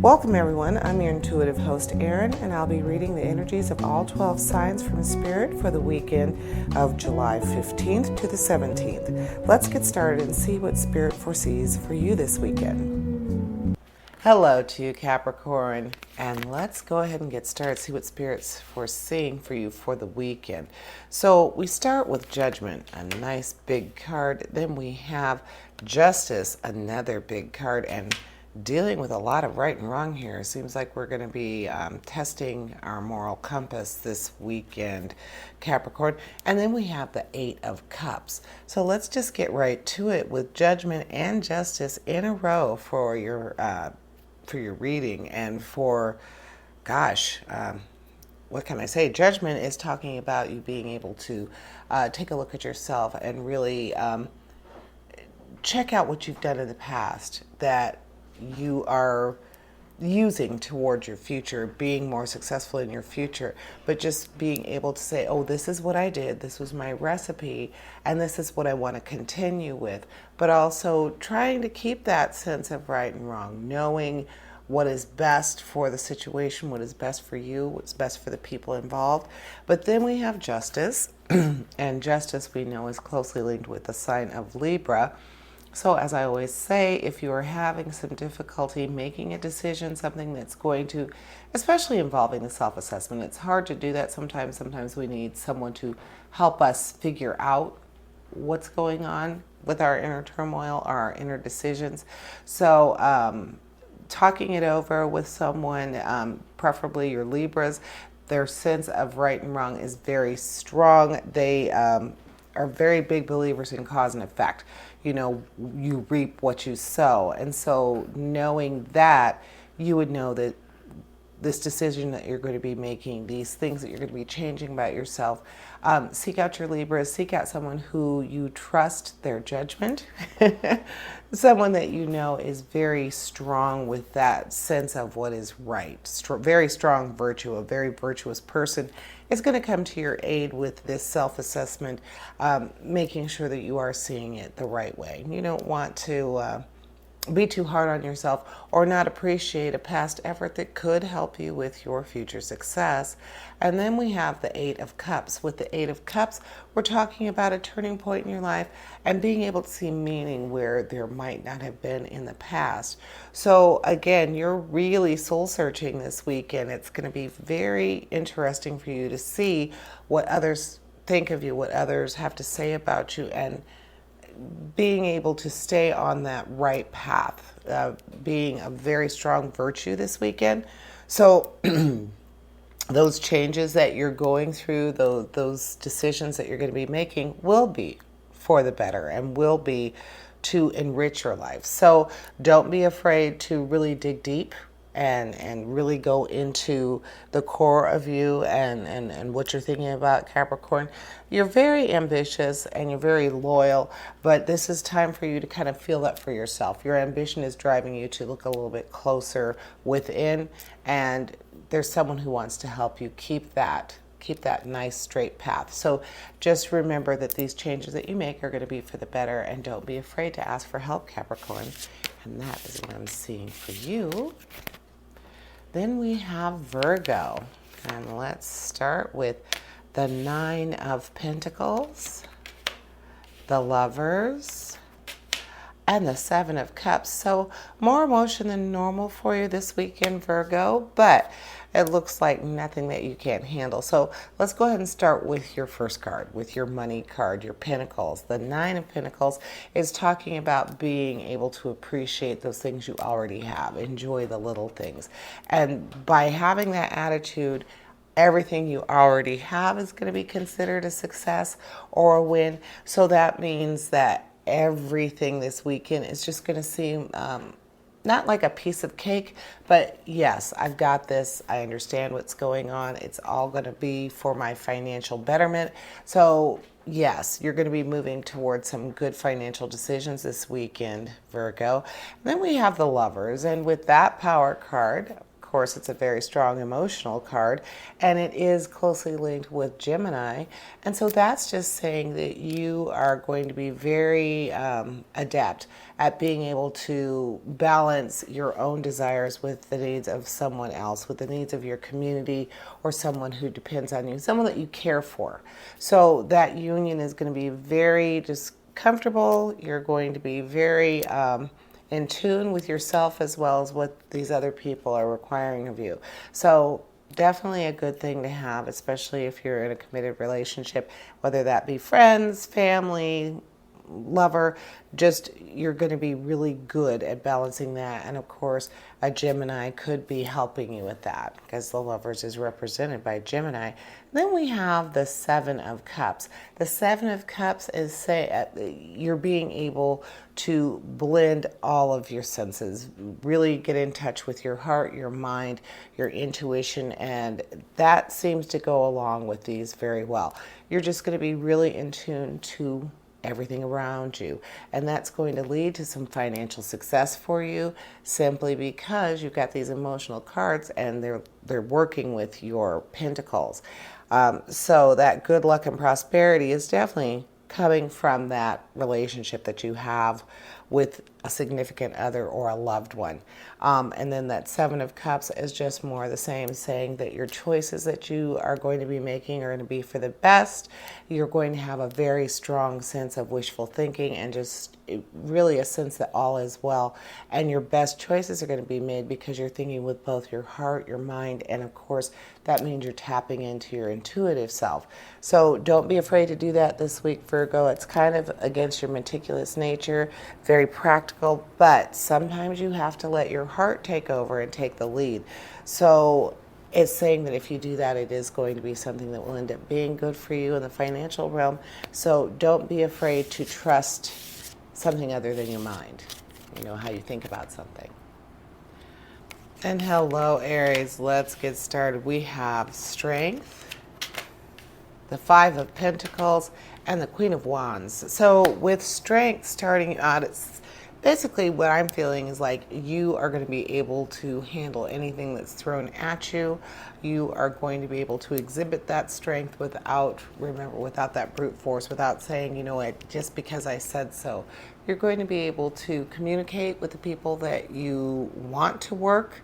Welcome everyone, I'm your intuitive host Erin, and I'll be reading the energies of all 12 signs from Spirit for the weekend of July 15th to the 17th. Let's get started and see what Spirit foresees for you this weekend. Hello to you, Capricorn, and let's go ahead and get started, see what Spirit's foreseeing for you for the weekend. So we start with Judgment, a nice big card. Then we have Justice, another big card, and dealing with a lot of right and wrong here. Seems like we're going to be testing our moral compass this weekend, Capricorn. And then we have the Eight of Cups. So let's just get right to it with Judgment and Justice in a row for your reading. And for, what can I say? Judgment is talking about you being able to take a look at yourself and really check out what you've done in the past that you are using towards your future, being more successful in your future, but just being able to say, oh, this is what I did, this was my recipe, and this is what I want to continue with. But also trying to keep that sense of right and wrong, knowing what is best for the situation, what is best for you, what's best for the people involved. But then we have Justice, and Justice we know is closely linked with the sign of Libra. So as I always say, if you are having some difficulty making a decision, something that's going to, especially involving the self-assessment, it's hard to do that sometimes. Sometimes we need someone to help us figure out what's going on with our inner turmoil or our inner decisions. So talking it over with someone, preferably your Libras, their sense of right and wrong is very strong. They are very big believers in cause and effect. You know, you reap what you sow. And so knowing that, you would know that this decision that you're going to be making, these things that you're going to be changing about yourself, seek out your Libras, seek out someone who you trust their judgment, someone that you know is very strong with that sense of what is right, very strong virtue, a very virtuous person is going to come to your aid with this self-assessment, making sure that you are seeing it the right way. You don't want to be too hard on yourself or not appreciate a past effort that could help you with your future success. And then we have the Eight of Cups. With the Eight of Cups, we're talking about a turning point in your life and being able to see meaning where there might not have been in the past. So again, you're really soul searching this week, and it's going to be very interesting for you to see what others think of you, what others have to say about you, and being able to stay on that right path, being a very strong virtue this weekend. So those changes that you're going through, those decisions that you're going to be making will be for the better and will be to enrich your life. So don't be afraid to really dig deep and really go into the core of you and what you're thinking about, Capricorn. You're very ambitious and you're very loyal, but this is time for you to kind of feel that for yourself. Your ambition is driving you to look a little bit closer within, and there's someone who wants to help you keep that nice straight path. So just remember that these changes that you make are going to be for the better, and don't be afraid to ask for help, Capricorn. And that is what I'm seeing for you. Then we have Virgo, and let's start with the Nine of Pentacles, the Lovers, and the Seven of Cups. So more emotion than normal for you this weekend, Virgo, but it looks like nothing that you can't handle. So let's go ahead and start with your first card, with your money card, your Pentacles. The Nine of Pentacles is talking about being able to appreciate those things you already have, enjoy the little things. And by having that attitude, everything you already have is going to be considered a success or a win. So that means that everything this weekend is just going to seem not like a piece of cake, but yes, I've got this. I understand what's going on. It's all going to be for my financial betterment. So yes, you're going to be moving towards some good financial decisions this weekend, Virgo. And then we have the Lovers, and with that Power card, of course, it's a very strong emotional card, and it is closely linked with Gemini. And so that's just saying that you are going to be very adept at being able to balance your own desires with the needs of someone else, with the needs of your community or someone who depends on you, someone that you care for. So that union is going to be very just comfortable. You're going to be very in tune with yourself as well as what these other people are requiring of you. So definitely a good thing to have, especially if you're in a committed relationship, whether that be friends, family, lover. Just you're going to be really good at balancing that. And of course, a Gemini could be helping you with that because the Lovers is represented by Gemini. Then we have the Seven of Cups. The Seven of Cups is you're being able to blend all of your senses, really get in touch with your heart, your mind, your intuition, and that seems to go along with these very well. You're just going to be really in tune to everything around you, and that's going to lead to some financial success for you simply because you've got these emotional cards and they're working with your pentacles. So that good luck and prosperity is definitely coming from that relationship that you have with a significant other or a loved one. And then that Seven of Cups is just more the same, saying that your choices that you are going to be making are going to be for the best. You're going to have a very strong sense of wishful thinking and just really a sense that all is well. And your best choices are going to be made because you're thinking with both your heart, your mind, and of course, that means you're tapping into your intuitive self. So don't be afraid to do that this week, Virgo. It's kind of against your meticulous nature, very practical, but sometimes you have to let your heart take over and take the lead. So it's saying that if you do that, it is going to be something that will end up being good for you in the financial realm. So don't be afraid to trust something other than your mind, how you think about something. And hello, Aries. Let's get started. We have Strength, the Five of Pentacles, and the Queen of Wands. So with Strength starting out, it's basically what I'm feeling is like you are going to be able to handle anything that's thrown at you. You are going to be able to exhibit that strength without that brute force, without saying, just because I said so. You're going to be able to communicate with the people that you want to work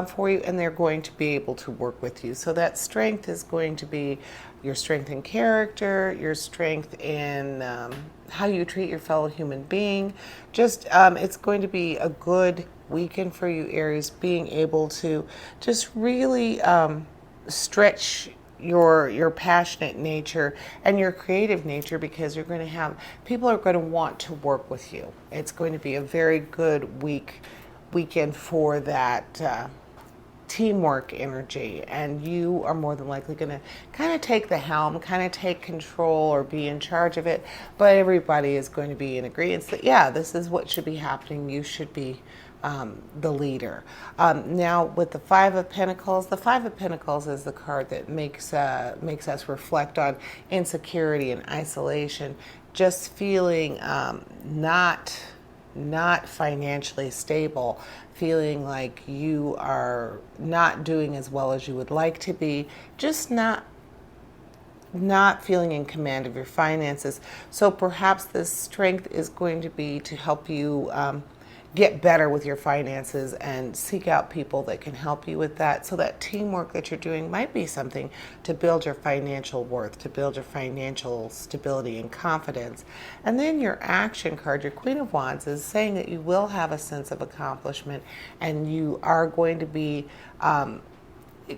for you, and they're going to be able to work with you. So that strength is going to be your strength in character, your strength in how you treat your fellow human being. Just it's going to be a good weekend for you, Aries, being able to just really stretch your passionate nature and your creative nature, because you're going to have people are going to want to work with you. It's going to be a very good weekend for that teamwork energy, and you are more than likely going to kind of take the helm, kind of take control or be in charge of it, but everybody is going to be in agreement that this is what should be happening. You should be the leader. Now with the Five of Pentacles, the Five of Pentacles is the card that makes us reflect on insecurity and isolation, just feeling not financially stable, feeling like you are not doing as well as you would like to be, just not feeling in command of your finances. So perhaps this strength is going to be to help you get better with your finances and seek out people that can help you with that. So that teamwork that you're doing might be something to build your financial worth, to build your financial stability and confidence. And then your action card, your Queen of Wands, is saying that you will have a sense of accomplishment and you are going to be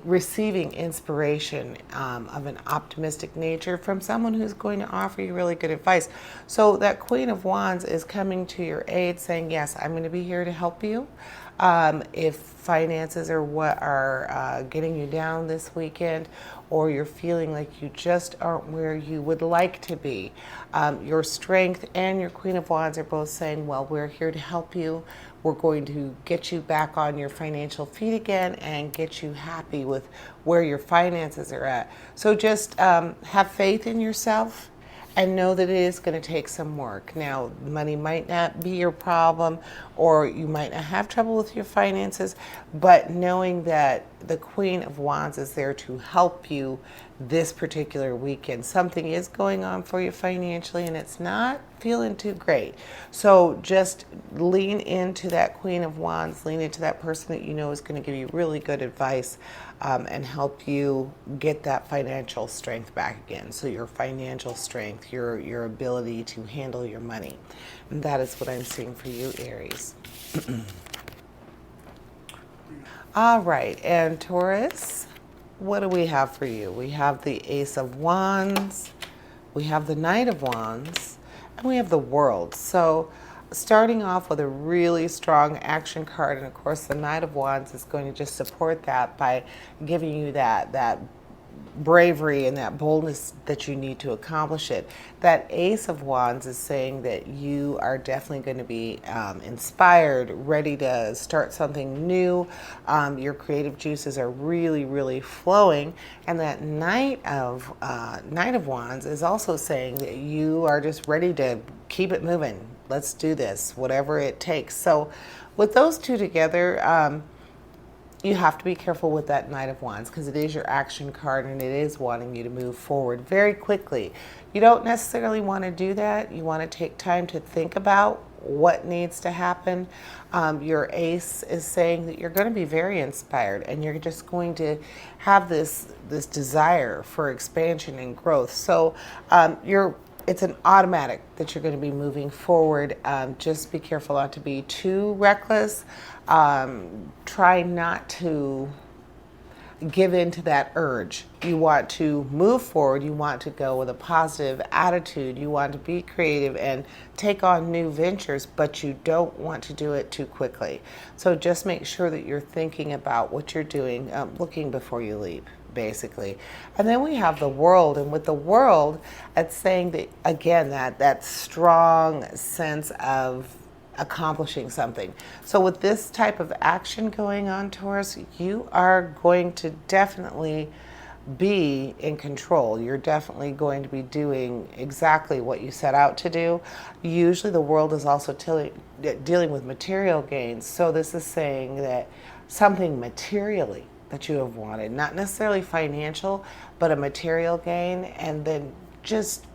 receiving inspiration of an optimistic nature from someone who's going to offer you really good advice. So that Queen of Wands is coming to your aid, saying, yes, I'm going to be here to help you. If finances are what are getting you down this weekend, or you're feeling like you just aren't where you would like to be, your Strength and your Queen of Wands are both saying, well, we're here to help you. We're going to get you back on your financial feet again and get you happy with where your finances are at. So just have faith in yourself and know that it is going to take some work. Now, money might not be your problem, or you might not have trouble with your finances, but knowing that the Queen of Wands is there to help you this particular weekend. Something is going on for you financially, and it's not feeling too great. So just lean into that Queen of Wands, lean into that person that you know is going to give you really good advice, and help you get that financial strength back again. So your financial strength, your ability to handle your money. And that is what I'm seeing for you, Aries. All right, and Taurus, what do we have for you? We have the Ace of Wands, we have the Knight of Wands, and we have the World. So starting off with a really strong action card, and of course the Knight of Wands is going to just support that by giving you that bravery and that boldness that you need to accomplish it. That Ace of Wands is saying that you are definitely going to be inspired, ready to start something new. Your creative juices are really flowing, and that Knight of Wands is also saying that you are just ready to keep it moving. Let's do this, whatever it takes. So with those two together, you have to be careful with that Knight of Wands, because it is your action card and it is wanting you to move forward very quickly. You don't necessarily want to do that. You want to take time to think about what needs to happen. Your Ace is saying that you're going to be very inspired, and you're just going to have this desire for expansion and growth. So it's an automatic that you're going to be moving forward. Just be careful not to be too reckless. Try not to give in to that urge. You want to move forward. You want to go with a positive attitude. You want to be creative and take on new ventures, but you don't want to do it too quickly. So just make sure that you're thinking about what you're doing, looking before you leap, basically. And then we have the World, and with the World, it's saying that, again, that strong sense of accomplishing something. So with this type of action going on, Taurus, you are going to definitely be in control. You're definitely going to be doing exactly what you set out to do. Usually the World is also dealing with material gains. So this is saying that something materially that you have wanted, not necessarily financial, but a material gain, and then just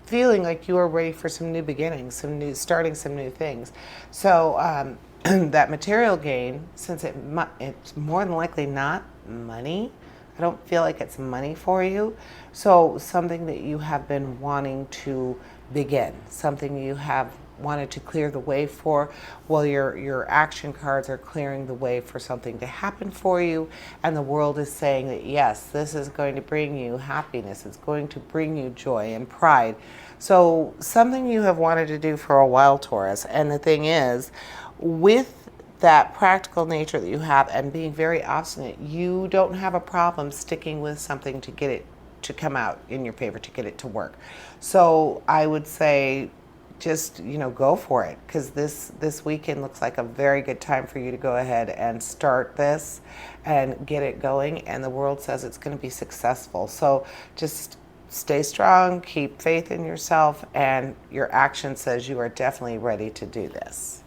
feeling like you are ready for some new beginnings, starting some new things. So that material gain, since it's more than likely not money, I don't feel like it's money for you. So something that you have been wanting to begin, something you have wanted to clear the way for. Well, your action cards are clearing the way for something to happen for you, and the World is saying that yes, this is going to bring you happiness. It's going to bring you joy and pride. So something you have wanted to do for a while, Taurus. And the thing is, with that practical nature that you have and being very obstinate, you don't have a problem sticking with something to get it to come out in your favor, to get it to work. So I would say just, go for it, because this weekend looks like a very good time for you to go ahead and start this and get it going. And the World says it's going to be successful. So just stay strong, keep faith in yourself, and your action says you are definitely ready to do this.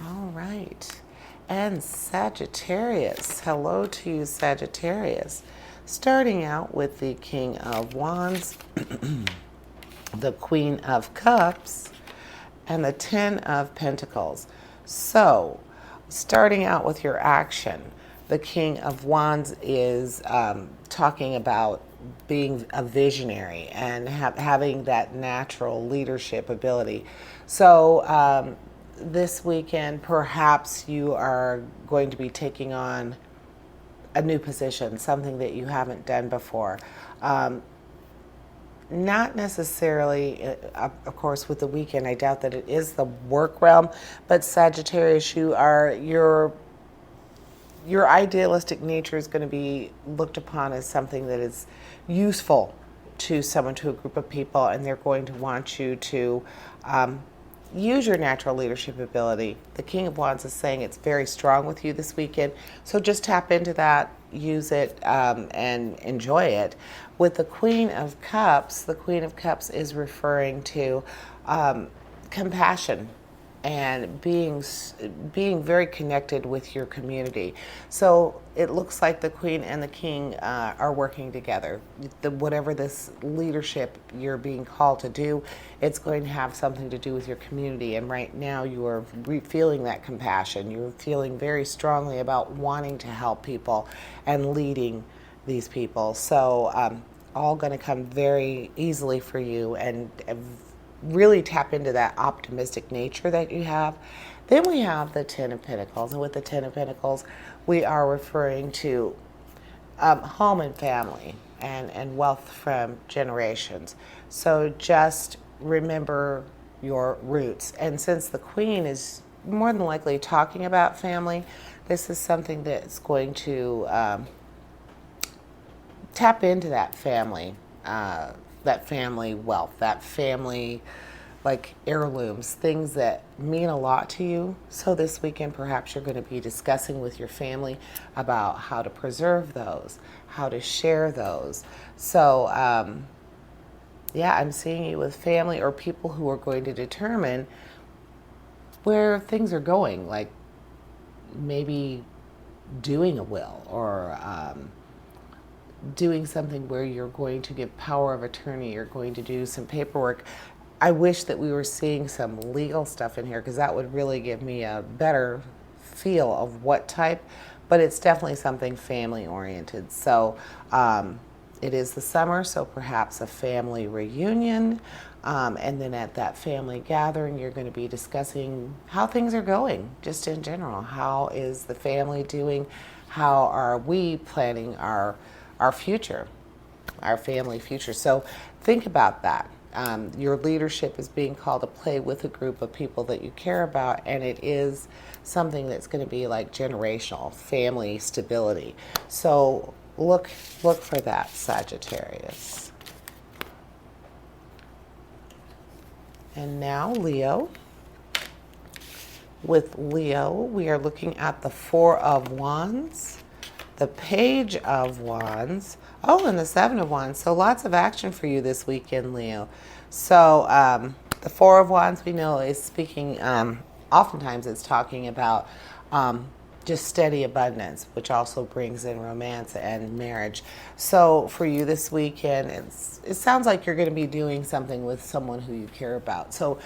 All right. And Sagittarius. Hello to you, Sagittarius. Starting out with the King of Wands, the Queen of Cups, and the Ten of Pentacles. So, starting out with your action, the King of Wands is talking about being a visionary and having that natural leadership ability. So this weekend, perhaps you are going to be taking on a new position, something that you haven't done before. Not necessarily, of course, with the weekend, I doubt that it is the work realm, but Sagittarius, your idealistic nature is going to be looked upon as something that is useful to someone, to a group of people, and they're going to want you to use your natural leadership ability. The King of Wands is saying it's very strong with you this weekend, so just tap into that. use it and enjoy it. With the Queen of Cups, the Queen of Cups is referring to compassion and being very connected with your community. So it looks like the Queen and the King are working together. Whatever this leadership you're being called to do, it's going to have something to do with your community. And right now you are feeling that compassion. You're feeling very strongly about wanting to help people and leading these people. So all going to come very easily for you, and really tap into that optimistic nature that you have. Then we have the Ten of Pentacles, and with the Ten of Pentacles, we are referring to home and family and wealth from generations. So just remember your roots. And since the Queen is more than likely talking about family, this is something that's going to tap into that family wealth, that family like heirlooms, things that mean a lot to you. So this weekend, perhaps you're going to be discussing with your family about how to preserve those, how to share those. So, yeah, I'm seeing you with family or people who are going to determine where things are going, like maybe doing a will or doing something where you're going to give power of attorney, you're going to do some paperwork. I wish that we were seeing some legal stuff in here because that would really give me a better feel of what type, but it's definitely something family oriented. So it is the summer, so perhaps a family reunion, and then at that family gathering you're going to be discussing how things are going just in general. How is the family doing? How are we planning our future, our family future? So think about that. Your leadership is being called to play with a group of people that you care about, and it is something that's going to be like generational family stability. So look for that, Sagittarius. And now Leo. With Leo, we are looking at the Four of Wands, the Page of Wands, and the Seven of Wands. So lots of action for you this weekend, Leo. So the Four of Wands, we know, is speaking, oftentimes it's talking about just steady abundance, which also brings in romance and marriage. So for you this weekend, it sounds like you're going to be doing something with someone who you care about. So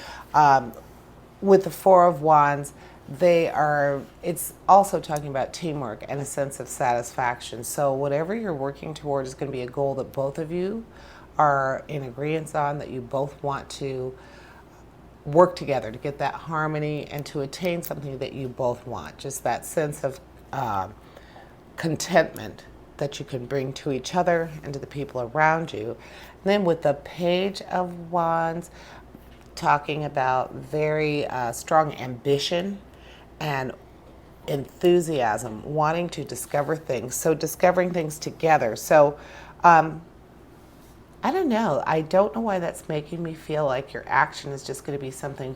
with the Four of Wands, it's also talking about teamwork and a sense of satisfaction. So whatever you're working toward is going to be a goal that both of you are in agreement on, that you both want to work together to get that harmony and to attain something that you both want. Just that sense of contentment that you can bring to each other and to the people around you. And then with the Page of Wands, talking about very strong ambition and enthusiasm, wanting to discover things. So discovering things together. So I don't know. I don't know why that's making me feel like your action is just going to be something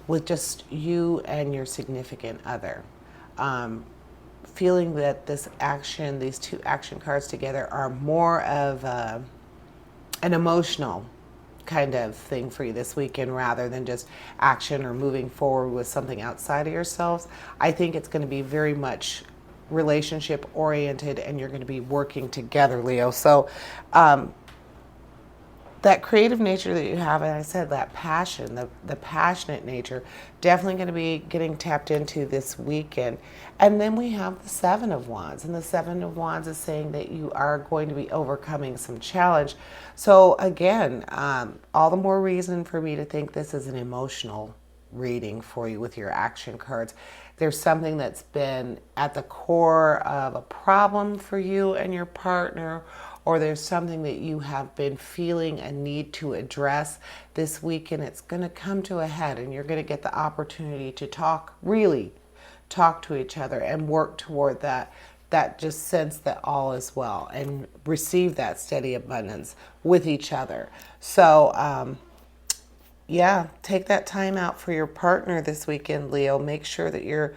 with just you and your significant other. Feeling that this action, these two action cards together, are more of an emotional kind of thing for you this weekend rather than just action or moving forward with something outside of yourselves. I think it's going to be very much relationship oriented, and you're going to be working together, Leo. So that creative nature that you have, and I said that passion, the passionate nature, definitely going to be getting tapped into this weekend. And then we have the Seven of Wands, and the Seven of Wands is saying that you are going to be overcoming some challenge. So again, all the more reason for me to think this is an emotional reading for you with your action cards. There's something that's been at the core of a problem for you and your partner, or there's something that you have been feeling a need to address this week, and it's going to come to a head, and you're going to get the opportunity to really talk to each other and work toward that just sense that all is well, and receive that steady abundance with each other. So yeah, take that time out for your partner this weekend, Leo. Make sure that you're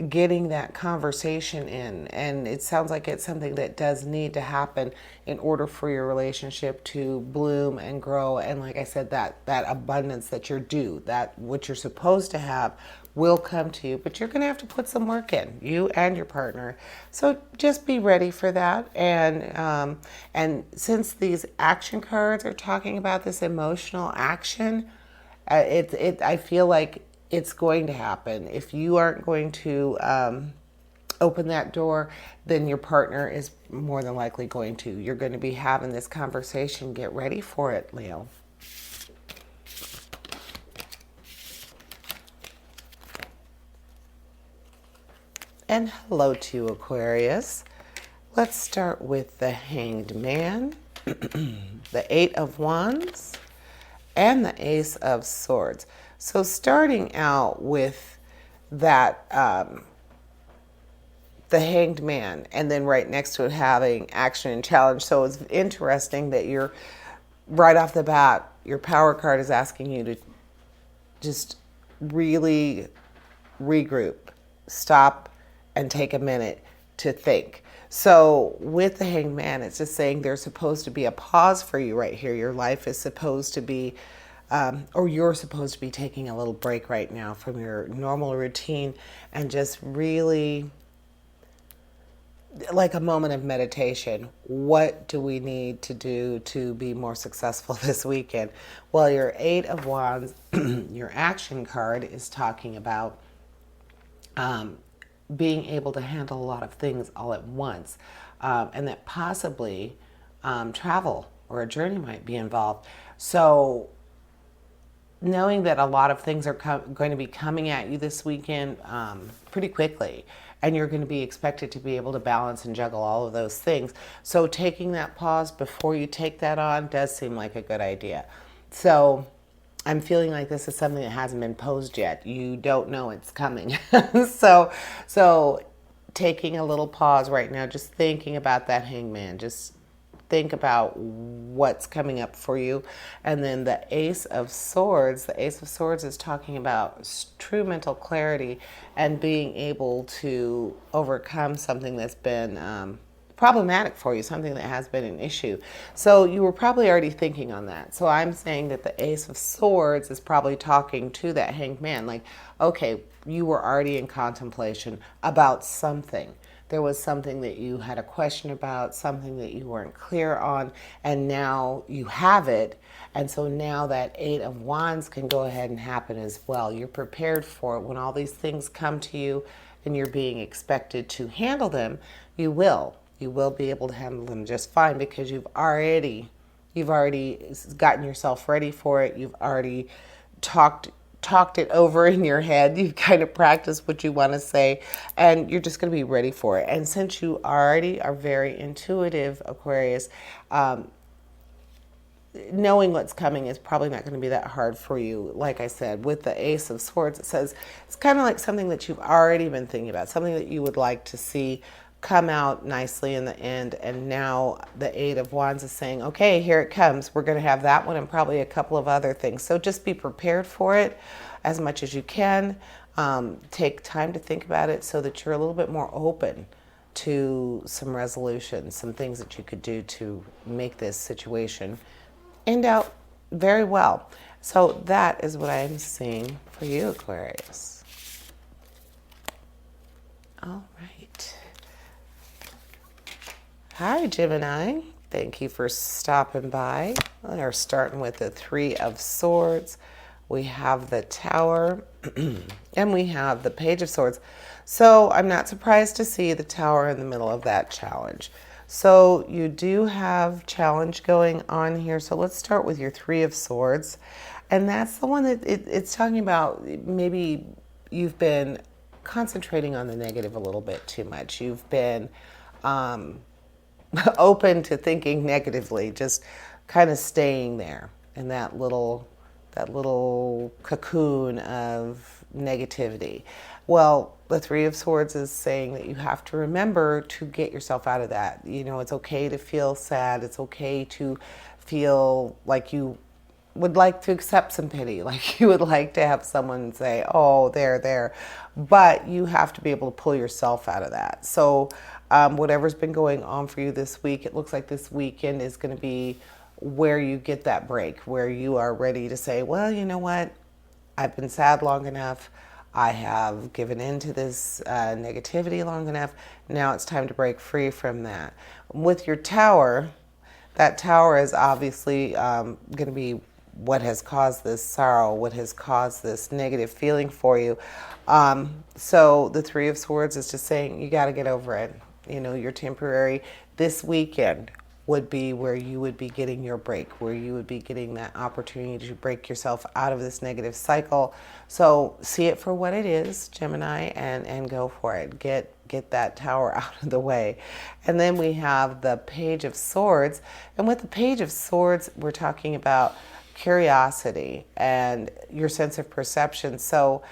getting that conversation in. And it sounds like it's something that does need to happen in order for your relationship to bloom and grow. And like I said, that abundance that you're due, that what you're supposed to have will come to you, but you're going to have to put some work in, you and your partner. So just be ready for that. And since these action cards are talking about this emotional action, I feel like it's going to happen. If you aren't going to open that door, then your partner is more than likely going to. You're going to be having this conversation. Get ready for it, Leo. And hello to you, Aquarius. Let's start with the Hanged Man, the Eight of Wands, and the Ace of Swords. So starting out with that, the Hanged Man, and then right next to it having action and challenge. So it's interesting that you're right off the bat, your power card is asking you to just really regroup, stop, and take a minute to think. So with the Hanged Man, it's just saying there's supposed to be a pause for you right here. Your life is supposed to be, or you're supposed to be taking a little break right now from your normal routine and just really like a moment of meditation. What do we need to do to be more successful this weekend? Well, your Eight of Wands, your action card is talking about being able to handle a lot of things all at once, and that possibly travel or a journey might be involved. So knowing that a lot of things are going to be coming at you this weekend pretty quickly, and you're going to be expected to be able to balance and juggle all of those things. So taking that pause before you take that on does seem like a good idea. So I'm feeling like this is something that hasn't been posed yet. You don't know it's coming. So taking a little pause right now, just thinking about that Hangman, just think about what's coming up for you. And then the Ace of Swords is talking about true mental clarity and being able to overcome something that's been problematic for you, something that has been an issue. So you were probably already thinking on that. So I'm saying that the Ace of Swords is probably talking to that Hanged Man, like, okay, you were already in contemplation about something. There was something that you had a question about, something that you weren't clear on, and now you have it. And so now that Eight of Wands can go ahead and happen as well. You're prepared for it. When all these things come to you and you're being expected to handle them, you will. You will be able to handle them just fine because you've already gotten yourself ready for it. You've already talked it over in your head. You've kind of practiced what you want to say, and you're just going to be ready for it. And since you already are very intuitive, Aquarius, knowing what's coming is probably not going to be that hard for you. Like I said, with the Ace of Swords, it says it's kind of like something that you've already been thinking about, something that you would like to see come out nicely in the end. And now the Eight of Wands is saying, okay, here it comes. We're going to have that one and probably a couple of other things. So just be prepared for it as much as you can. Take time to think about it so that you're a little bit more open to some resolution, some things that you could do to make this situation end out very well. So that is what I'm seeing for you, Aquarius. All right. Hi, Gemini. Thank you for stopping by. We're starting with the Three of Swords. We have the Tower, and we have the Page of Swords. So I'm not surprised to see the Tower in the middle of that challenge. So you do have challenge going on here. So let's start with your Three of Swords. And that's the one that it's talking about. Maybe you've been concentrating on the negative a little bit too much. You've been open to thinking negatively, just kind of staying there in that little cocoon of negativity. Well, the Three of Swords is saying that you have to remember to get yourself out of that. You know, it's okay to feel sad. It's okay to feel like you would like to accept some pity, like you would like to have someone say, oh, there. But you have to be able to pull yourself out of that. So whatever's been going on for you this week, it looks like this weekend is going to be where you get that break, where you are ready to say, well, you know what? I've been sad long enough. I have given in to this negativity long enough. Now it's time to break free from that. With your tower, that tower is obviously going to be what has caused this sorrow, what has caused this negative feeling for you. So the Three of Swords is just saying you got to get over it. You know, you're temporary. This weekend would be where you would be getting your break, where you would be getting that opportunity to break yourself out of this negative cycle. So see it for what it is, Gemini, and go for it. Get that tower out of the way. And then we have the Page of Swords. And with the Page of Swords, we're talking about curiosity and your sense of perception. So,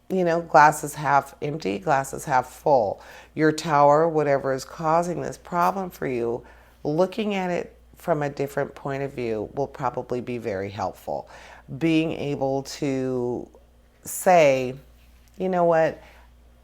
you know, glasses half empty, glasses half full. Your tower, whatever is causing this problem for you, looking at it from a different point of view will probably be very helpful. Being able to say, you know what,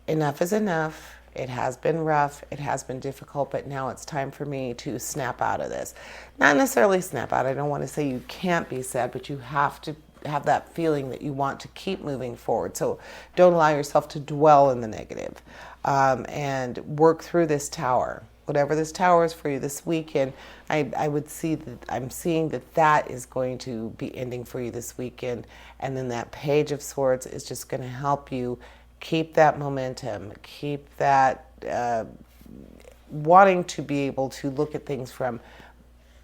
enough is enough. It has been rough. It has been difficult, but now it's time for me to snap out of this. Not necessarily snap out. I don't want to say you can't be sad, but you have to have that feeling that you want to keep moving forward. So don't allow yourself to dwell in the negative, and work through this tower. Whatever this tower is for you this weekend, I would see that I'm seeing that is going to be ending for you this weekend. And then that Page of Swords is just going to help you keep that momentum, keep that wanting to be able to look at things from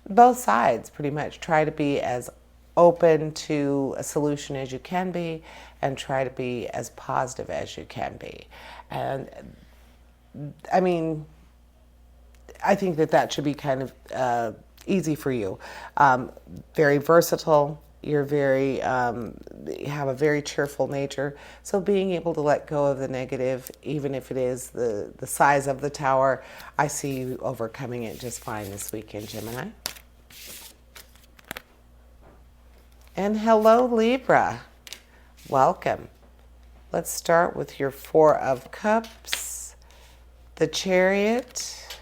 both sides, pretty much. Try to be as open to a solution as you can be, and try to be as positive as you can be. And I mean, I think that should be kind of easy for you. Very versatile. You're very, you have a very cheerful nature. So being able to let go of the negative, even if it is the size of the tower, I see you overcoming it just fine this weekend, Gemini. And hello, Libra. Welcome. Let's start with your Four of Cups, the Chariot,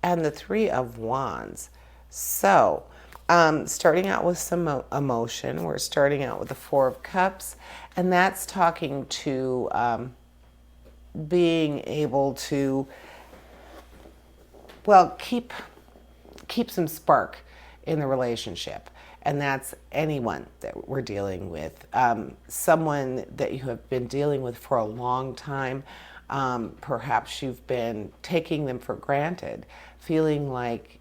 and the Three of Wands. So, starting out with some emotion, we're starting out with the Four of Cups, and that's talking to being able to, well, keep some spark in the relationship. And that's anyone that we're dealing with, someone that you have been dealing with for a long time. Perhaps you've been taking them for granted, feeling like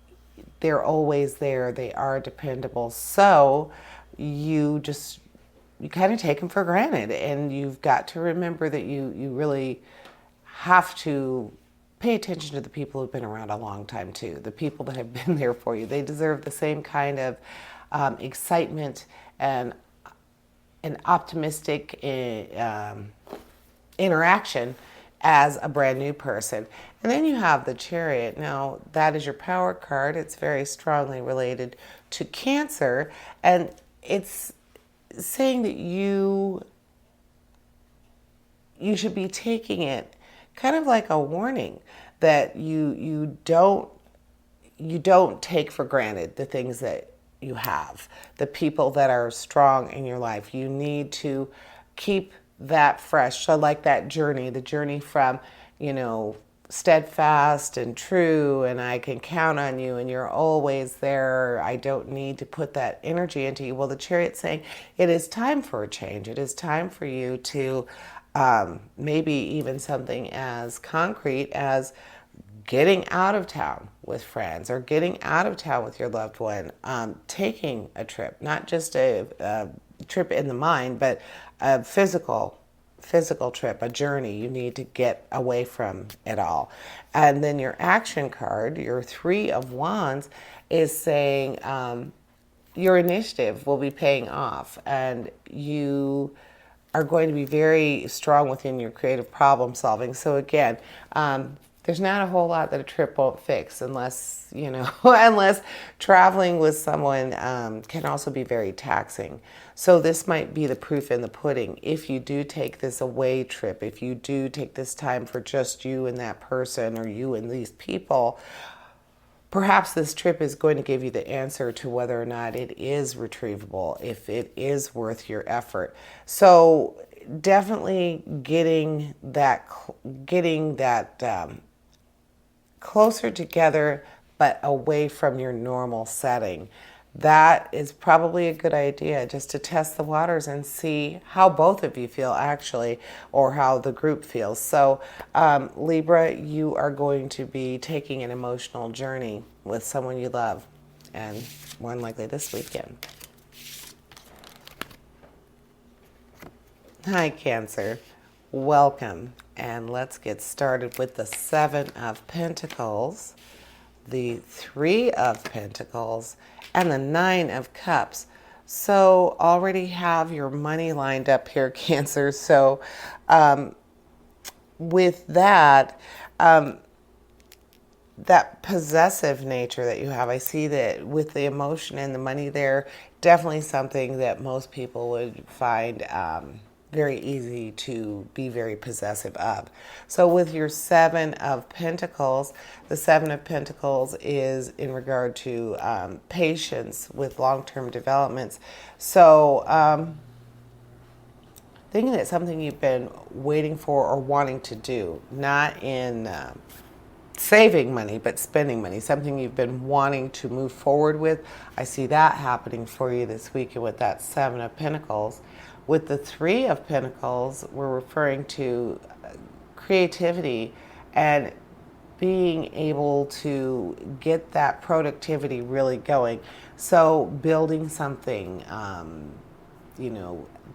they're always there, they are dependable. So you kind of take them for granted. And you've got to remember that you really have to pay attention to the people who've been around a long time too, the people that have been there for you. They deserve the same kind of excitement and an optimistic interaction as a brand new person. And then you have the Chariot. Now, that is your power card. It's very strongly related to Cancer, and it's saying that you should be taking it kind of like a warning that you don't take for granted the things that you have, the people that are strong in your life. You need to keep that fresh. So like that journey, the journey from, steadfast and true, and I can count on you, and you're always there. I don't need to put that energy into you. Well, the Chariot's saying it is time for a change. It is time for you to maybe even something as concrete as getting out of town with friends, or getting out of town with your loved one, taking a trip, not just a trip in the mind, but a physical trip, a journey. You need to get away from it all. And then your action card, your Three of Wands, is saying your initiative will be paying off, and you are going to be very strong within your creative problem solving. So again, there's not a whole lot that a trip won't fix unless, unless traveling with someone can also be very taxing. So this might be the proof in the pudding. If you do take this away trip, if you do take this time for just you and that person or you and these people, perhaps this trip is going to give you the answer to whether or not it is retrievable, if it is worth your effort. So definitely getting that closer together, but away from your normal setting. That is probably a good idea, just to test the waters and see how both of you feel, actually, or how the group feels. So Libra, you are going to be taking an emotional journey with someone you love, and more than likely this weekend. Hi, Cancer. Welcome. And let's get started with the Seven of Pentacles, the Three of Pentacles, and the Nine of Cups. So already have your money lined up here, Cancer. So with that, that possessive nature that you have, I see that with the emotion and the money there, definitely something that most people would find very easy to be very possessive of. So with your Seven of Pentacles, the Seven of Pentacles is in regard to patience with long-term developments. So thinking it's something you've been waiting for or wanting to do, not in saving money, but spending money, something you've been wanting to move forward with. I see that happening for you this weekend with that Seven of Pentacles. With the Three of Pentacles, we're referring to creativity and being able to get that productivity really going. So building something,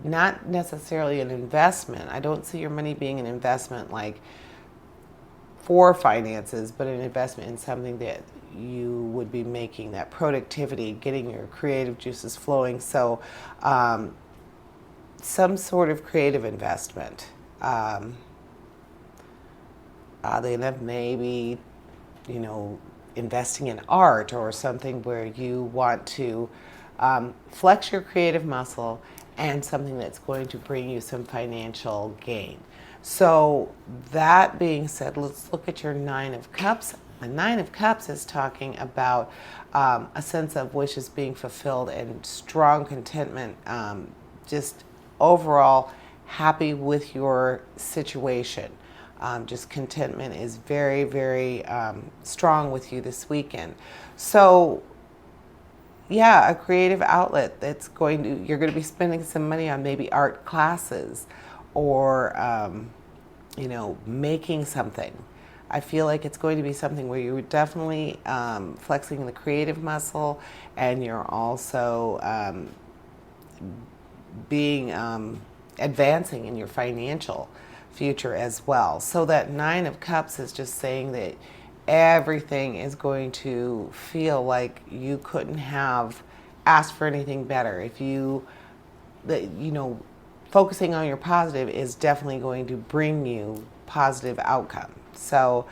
not necessarily an investment. I don't see your money being an investment like for finances, but an investment in something that you would be making, that productivity, getting your creative juices flowing. So some sort of creative investment. Oddly enough, maybe, investing in art or something where you want to flex your creative muscle and something that's going to bring you some financial gain. So that being said, let's look at your Nine of Cups. The Nine of Cups is talking about a sense of wishes being fulfilled and strong contentment, just overall happy with your situation. Just contentment is very, very strong with you this weekend. So yeah, a creative outlet you're going to be spending some money on maybe art classes or, making something. I feel like it's going to be something where you're definitely flexing the creative muscle, and you're also advancing in your financial future as well. So that Nine of Cups is just saying that everything is going to feel like you couldn't have asked for anything better. If focusing on your positive is definitely going to bring you positive outcome. So,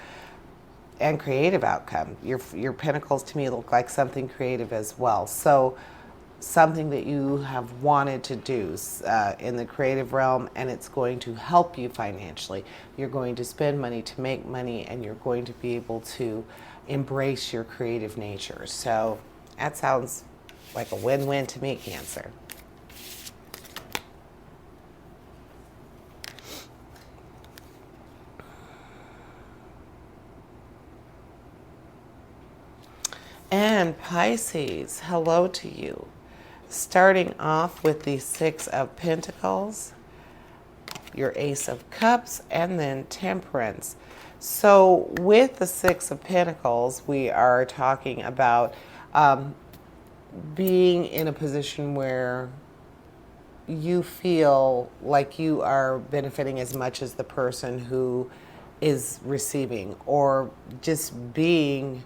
and creative outcome. Your pentacles to me look like something creative as well. So something that you have wanted to do in the creative realm, and it's going to help you financially. You're going to spend money to make money, and you're going to be able to embrace your creative nature. So that sounds like a win-win to me, Cancer. And Pisces, hello to you. Starting off with the Six of Pentacles, your Ace of Cups, and then Temperance. So with the Six of Pentacles, we are talking about being in a position where you feel like you are benefiting as much as the person who is receiving, or just being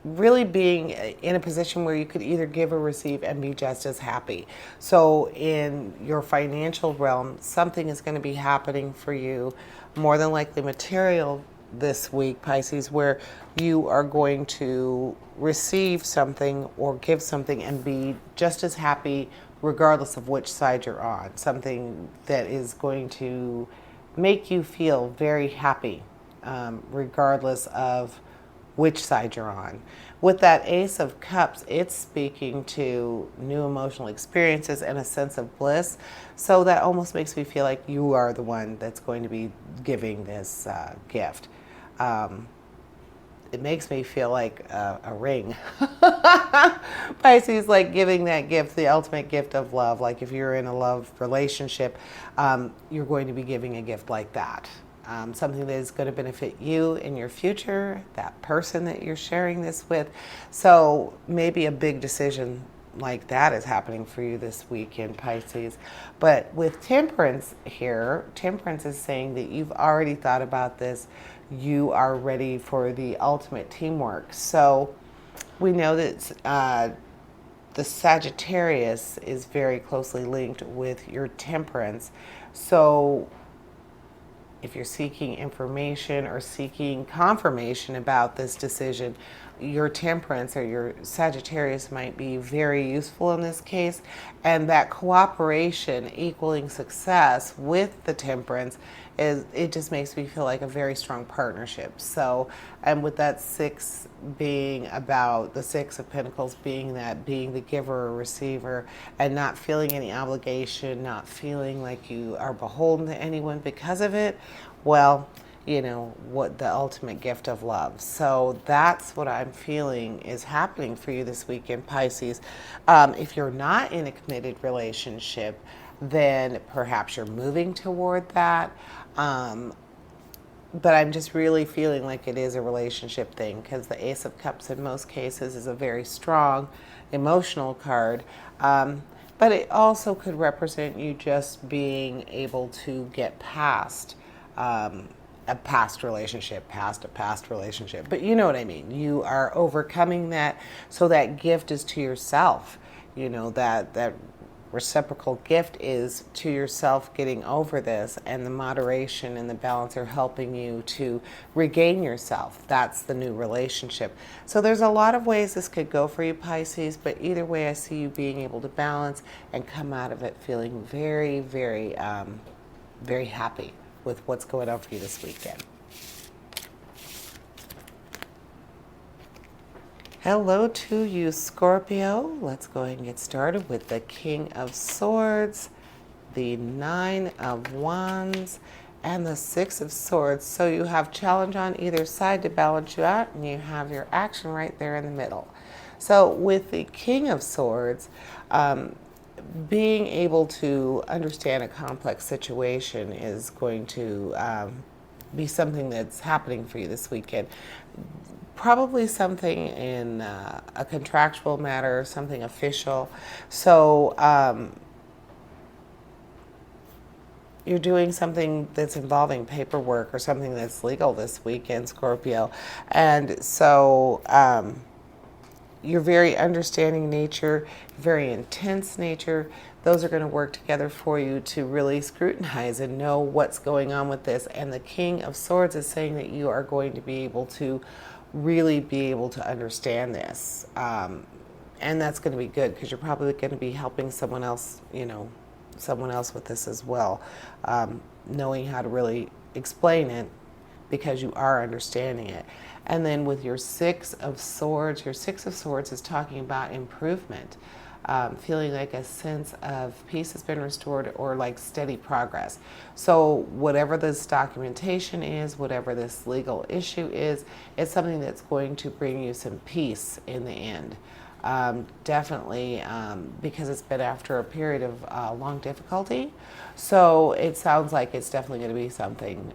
really being in a position where you could either give or receive and be just as happy. So in your financial realm, something is going to be happening for you, more than likely material this week, Pisces, where you are going to receive something or give something and be just as happy regardless of which side you're on. Something that is going to make you feel very happy, regardless of which side you're on. With that Ace of Cups, it's speaking to new emotional experiences and a sense of bliss. So that almost makes me feel like you are the one that's going to be giving this gift. It makes me feel like a ring. Pisces, like giving that gift, the ultimate gift of love. Like if you're in a love relationship, you're going to be giving a gift like that. Something that is going to benefit you in your future, that person that you're sharing this with. So maybe a big decision like that is happening for you this week in Pisces. But with Temperance here, Temperance is saying that you've already thought about this. You are ready for the ultimate teamwork. So we know that the Sagittarius is very closely linked with your Temperance. So if you're seeking information or seeking confirmation about this decision, your Temperance or your Sagittarius might be very useful in this case. And that cooperation equaling success with the Temperance it just makes me feel like a very strong partnership. So, and with that 6 being about the 6 of Pentacles being the giver or receiver and not feeling any obligation, not feeling like you are beholden to anyone because of it, well, you know, what the ultimate gift of love. So that's what I'm feeling is happening for you this week in Pisces. If you're not in a committed relationship, then perhaps you're moving toward that. But I'm just really feeling like it is a relationship thing because the Ace of Cups in most cases is a very strong emotional card. But it also could represent you just being able to get past a past relationship. But you know what I mean. You are overcoming that. So that gift is to yourself. You know, that reciprocal gift is to yourself getting over this, and the moderation and the balance are helping you to regain yourself. That's the new relationship. So there's a lot of ways this could go for you, Pisces, but either way I see you being able to balance and come out of it feeling very, very, very happy with what's going on for you this weekend. Hello to you, Scorpio. Let's go ahead and get started with the King of Swords, the 9 of Wands, and the 6 of Swords. So you have challenge on either side to balance you out, and you have your action right there in the middle. So with the King of Swords, being able to understand a complex situation is going to be something that's happening for you this weekend. Probably something in a contractual matter, something official. So you're doing something that's involving paperwork or something that's legal this weekend, Scorpio. And so your very understanding nature, very intense nature, those are going to work together for you to really scrutinize and know what's going on with this. And the King of Swords is saying that you are going to be able to really be able to understand this. And that's going to be good because you're probably going to be helping someone else, you know, someone else with this as well. Knowing how to really explain it because you are understanding it. And then with your 6 of Swords, your 6 of Swords is talking about improvement. Feeling like a sense of peace has been restored or like steady progress. So whatever this documentation is, whatever this legal issue is, it's something that's going to bring you some peace in the end. Definitely because it's been after a period of long difficulty. So it sounds like it's definitely going to be something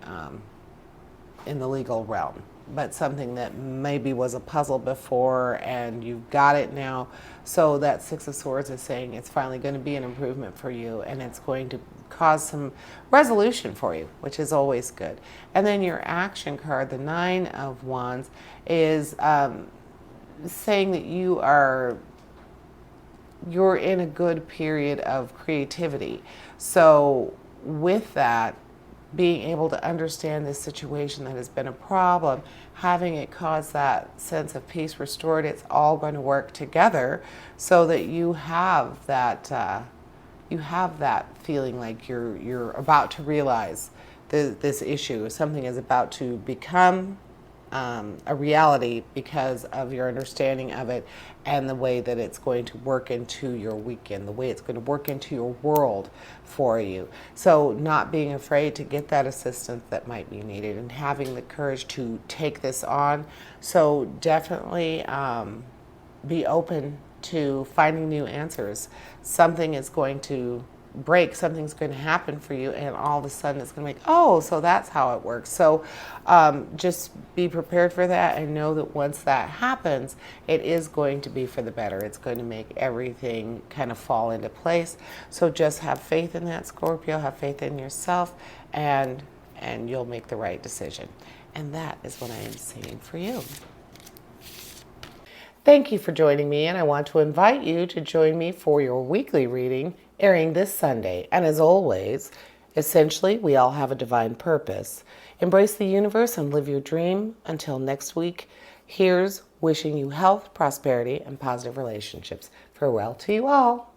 in the legal realm, but something that maybe was a puzzle before and you've got it now. So that 6 of Swords is saying it's finally going to be an improvement for you and it's going to cause some resolution for you, which is always good. And then your action card, the 9 of Wands, is saying that you're in a good period of creativity. So with that, being able to understand this situation that has been a problem, having it cause that sense of peace restored, it's all going to work together so that you have that feeling like you're about to realize this issue. Something is about to become a reality because of your understanding of it and the way that it's going to work into your weekend, the way it's going to work into your world for you. So not being afraid to get that assistance that might be needed and having the courage to take this on. So definitely be open to finding new answers. Something is going to break, something's going to happen for you, and all of a sudden it's going to be, oh, so that's how it works. So just be prepared for that and know that once that happens, it is going to be for the better. It's going to make everything kind of fall into place. So just have faith in that, Scorpio. Have faith in yourself, and you'll make the right decision. And that is what I am saying for you. Thank you for joining me, and I want to invite you to join me for your weekly reading airing this Sunday. And as always, essentially, we all have a divine purpose. Embrace the universe and live your dream. Until next week, here's wishing you health, prosperity, and positive relationships. Farewell to you all.